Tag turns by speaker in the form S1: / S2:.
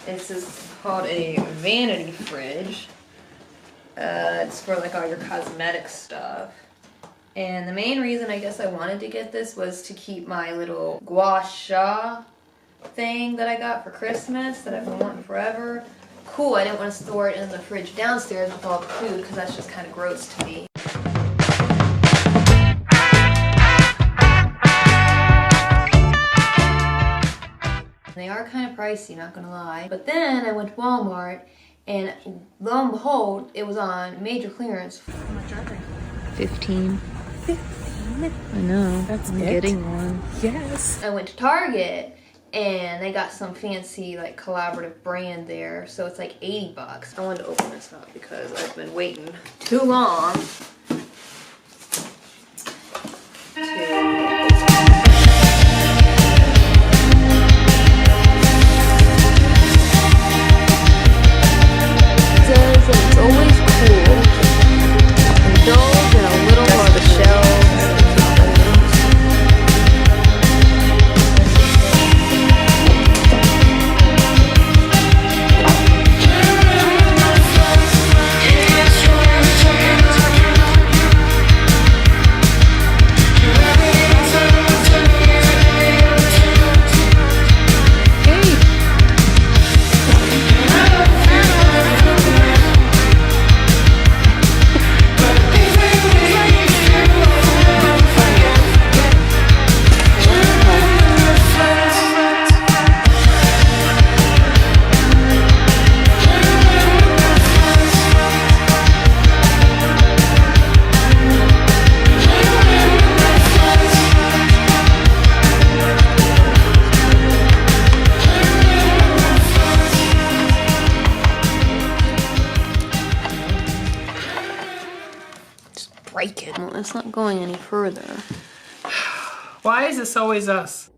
S1: This is called a vanity fridge. It's for like all your cosmetic stuff. And the main reason I guess I wanted to get this was to keep my little gua sha thing that I got for Christmas that I've been wanting forever. Cool, I didn't want to store it in the fridge downstairs with all the food because that's just kind of gross to me. They are kind of pricey, not gonna lie. But then I went to Walmart and lo and behold, it was on major clearance.
S2: How much are they?
S1: 15.
S2: 15?
S1: I know.
S2: That's
S1: I'm
S2: it?
S1: getting one.
S2: Yes.
S1: I went to Target and they got some fancy like collaborative brand there, so it's like 80 bucks. I wanted to open this up because I've been waiting too long. It says that it's always cool. Indulge in a little more of the shells. Break it. Well, it's not going any further.
S2: Why is this always us?